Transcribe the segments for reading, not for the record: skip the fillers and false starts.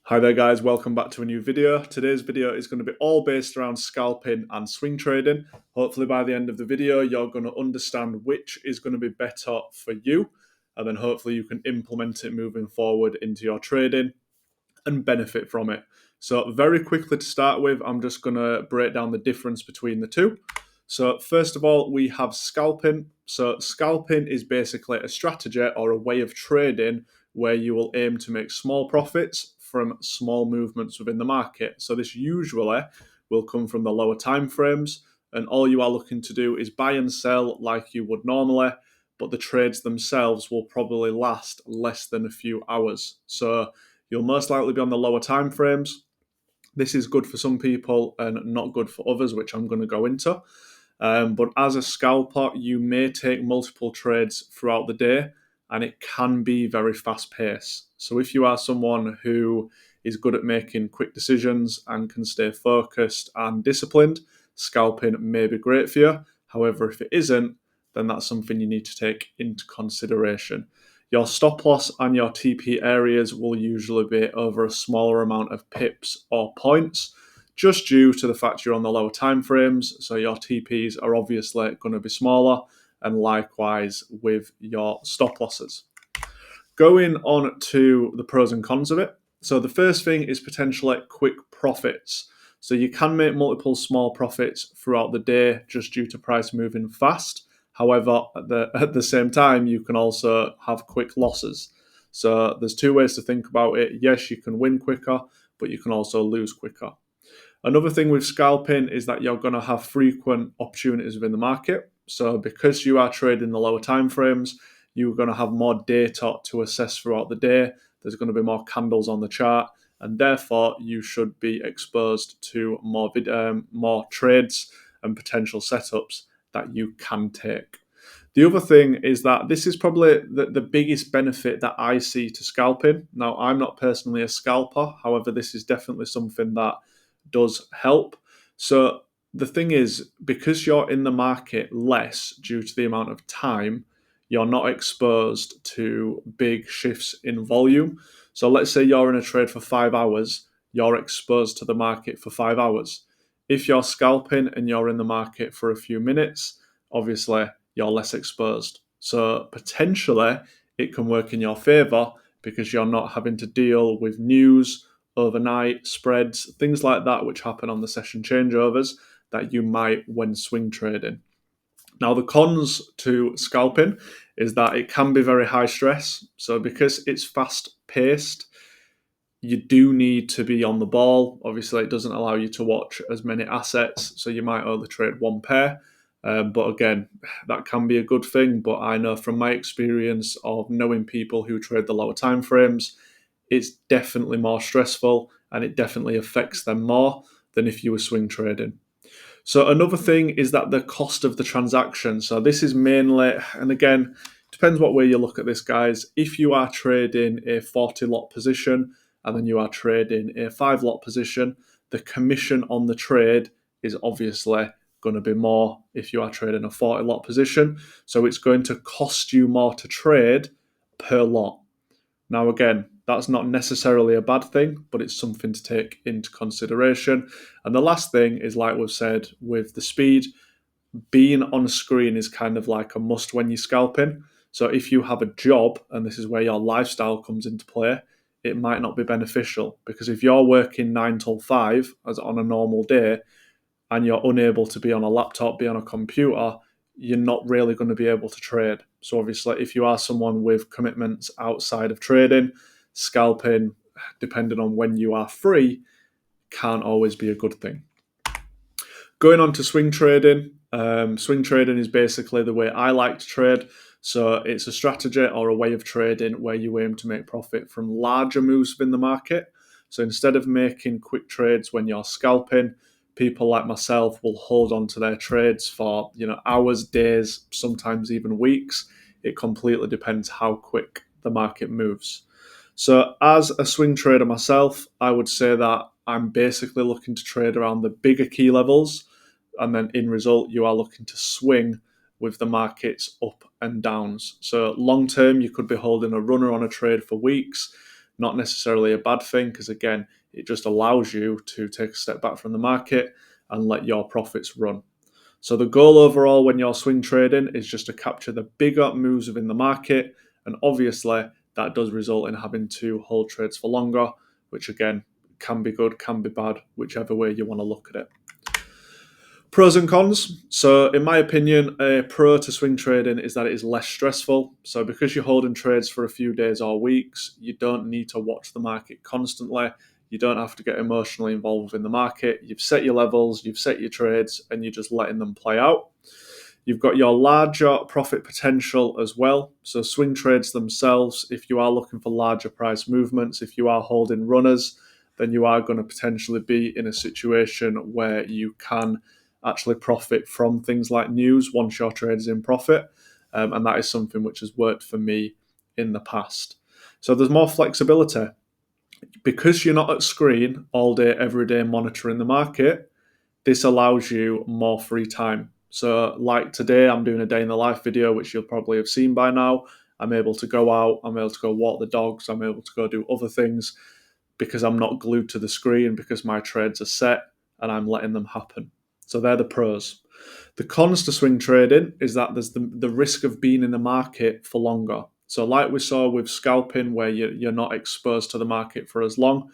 Hi there guys, welcome back to a new video. Today's video is going to be all based around scalping and swing trading. Hopefully by the end of the video you're going to understand which is going to be better for you, and then hopefully you can implement it moving forward into your trading and benefit from it. So very quickly to start with, I'm just going to break down the difference between the two. So first of all, we have scalping. So scalping is basically a strategy or a way of trading where you will aim to make small profits from small movements within the market. So this usually will come from the lower time frames, and all you are looking to do is buy and sell like you would normally, but the trades themselves will probably last less than a few hours. So you'll most likely be on the lower time frames. This is good for some people and not good for others, which I'm going to go into. But as a scalper, you may take multiple trades throughout the day, and it can be very fast paced. So if you are someone who is good at making quick decisions and can stay focused and disciplined, scalping may be great for you. However, if it isn't, then that's something you need to take into consideration. Your stop loss and your TP areas will usually be over a smaller amount of pips or points, just due to the fact you're on the lower time frames. So your TPs are obviously going to be smaller, and likewise with your stop losses. Going on to the pros and cons of it. So the first thing is potentially quick profits. So you can make multiple small profits throughout the day just due to price moving fast. However, at the same time, you can also have quick losses. So there's two ways to think about it. Yes, you can win quicker, but you can also lose quicker. Another thing with scalping is that you're going to have frequent opportunities within the market. So because you are trading the lower time frames, you're going to have more data to assess throughout the day. There's going to be more candles on the chart, and therefore you should be exposed to more trades and potential setups that you can take. The other thing is that this is probably the biggest benefit that I see to scalping. Now, I'm not personally a scalper. However, this is definitely something that does help. So the thing is, because you're in the market less due to the amount of time, you're not exposed to big shifts in volume. So let's say you're in a trade for 5 hours, you're exposed to the market for 5 hours. If you're scalping and you're in the market for a few minutes, obviously you're less exposed. So potentially it can work in your favor because you're not having to deal with news, overnight spreads, things like that, which happen on the session changeovers that you might when swing trading. Now, the cons to scalping is that it can be very high stress. So, because it's fast paced, you do need to be on the ball. Obviously, it doesn't allow you to watch as many assets, so you might only trade one pair. But again, that can be a good thing. But I know from my experience of knowing people who trade the lower time frames, it's definitely more stressful and it definitely affects them more than if you were swing trading. So another thing is that the cost of the transaction. So this is mainly, and again, depends what way you look at this, guys. If you are trading a 40 lot position and then you are trading a 5 lot position, the commission on the trade is obviously going to be more if you are trading a 40 lot position. So it's going to cost you more to trade per lot. Now, again, that's not necessarily a bad thing, but it's something to take into consideration. And the last thing is, like we've said, with the speed, being on screen is kind of like a must when you're scalping. So if you have a job, and this is where your lifestyle comes into play, it might not be beneficial, because if you're working 9 till 5 as on a normal day and you're unable to be on a laptop, be on a computer, you're not really going to be able to trade. So obviously, if you are someone with commitments outside of trading, scalping, depending on when you are free, can't always be a good thing. Going on to swing trading. Swing trading is basically the way I like to trade. So it's a strategy or a way of trading where you aim to make profit from larger moves within the market. So instead of making quick trades when you're scalping, people like myself will hold on to their trades for hours, days, sometimes even weeks. It completely depends how quick the market moves. So as a swing trader myself, I would say that I'm basically looking to trade around the bigger key levels, and then in result you are looking to swing with the markets up and downs. So long term, you could be holding a runner on a trade for weeks. Not necessarily a bad thing, because again, it just allows you to take a step back from the market and let your profits run. So the goal overall when you're swing trading is just to capture the bigger moves within the market. And obviously that does result in having to hold trades for longer, which again, can be good, can be bad, whichever way you want to look at it. Pros and cons. So in my opinion, a pro to swing trading is that it is less stressful. So because you're holding trades for a few days or weeks, you don't need to watch the market constantly. You don't have to get emotionally involved in the market. You've set your levels, you've set your trades, and you're just letting them play out. You've got your larger profit potential as well. So swing trades themselves, if you are looking for larger price movements, if you are holding runners, then you are going to potentially be in a situation where you can actually profit from things like news once your trade is in profit. And that is something which has worked for me in the past. So there's more flexibility. Because you're not at screen all day, every day monitoring the market, this allows you more free time. So like today, I'm doing a day in the life video, which you'll probably have seen by now. I'm able to go out, I'm able to go walk the dogs, I'm able to go do other things because I'm not glued to the screen, because my trades are set and I'm letting them happen. So they're the pros. The cons to swing trading is that there's the risk of being in the market for longer. So like we saw with scalping, where you're not exposed to the market for as long,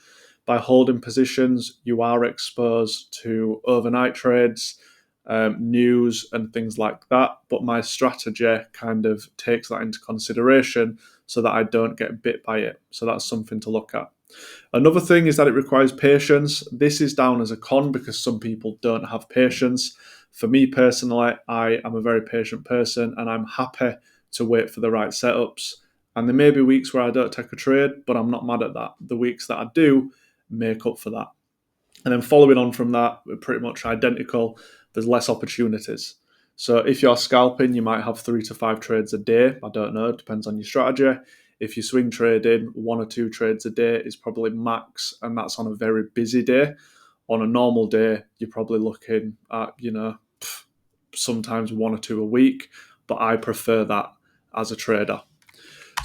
by holding positions, you are exposed to overnight trades, news, and things like that. But my strategy kind of takes that into consideration so that I don't get bit by it. So that's something to look at. Another thing is that it requires patience. This is down as a con because some people don't have patience. For me personally, I am a very patient person and I'm happy to wait for the right setups. And there may be weeks where I don't take a trade, but I'm not mad at that. The weeks that I do make up for that. And then following on from that, we're pretty much identical. There's less opportunities. So if you're scalping, you might have 3 to 5 trades a day. I don't know, it depends on your strategy. If you swing trading, 1 or 2 trades a day is probably max, and that's on a very busy day. On a normal day, you're probably looking at, sometimes 1 or 2 a week, but I prefer that as a trader.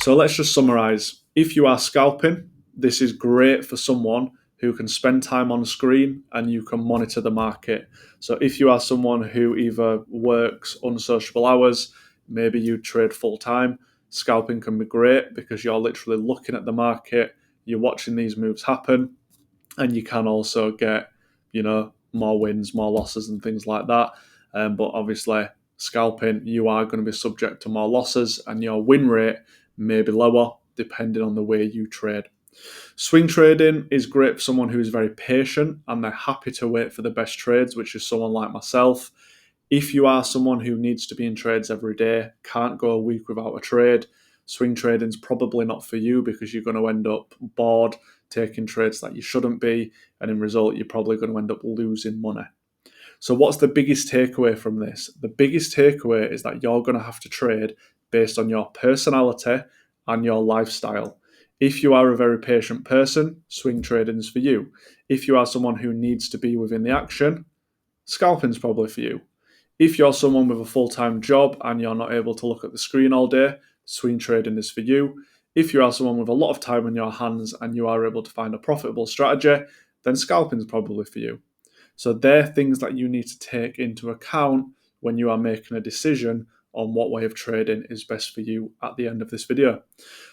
So let's just summarize. If you are scalping, this is great for someone who can spend time on screen and you can monitor the market. So if you are someone who either works unsociable hours, maybe you trade full time, scalping can be great because you're literally looking at the market, you're watching these moves happen, and you can also get, more wins, more losses, and things like that. But obviously, scalping, you are going to be subject to more losses, and your win rate may be lower depending on the way you trade. Swing trading is great for someone who is very patient and they're happy to wait for the best trades, which is someone like myself. If you are someone who needs to be in trades every day, can't go a week without a trade, swing trading is probably not for you because you're going to end up bored, taking trades that you shouldn't be, and in result, you're probably going to end up losing money. So what's the biggest takeaway from this? The biggest takeaway is that you're going to have to trade based on your personality and your lifestyle. If you are a very patient person, swing trading is for you. If you are someone who needs to be within the action, scalping is probably for you. If you're someone with a full-time job and you're not able to look at the screen all day, swing trading is for you. If you are someone with a lot of time on your hands and you are able to find a profitable strategy, then scalping is probably for you. So they're things that you need to take into account when you are making a decision on what way of trading is best for you at the end of this video.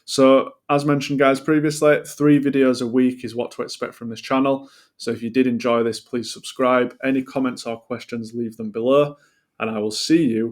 So as mentioned, guys, previously, 3 videos a week is what to expect from this channel. So if you did enjoy this, please subscribe. Any comments or questions, leave them below, and I will see you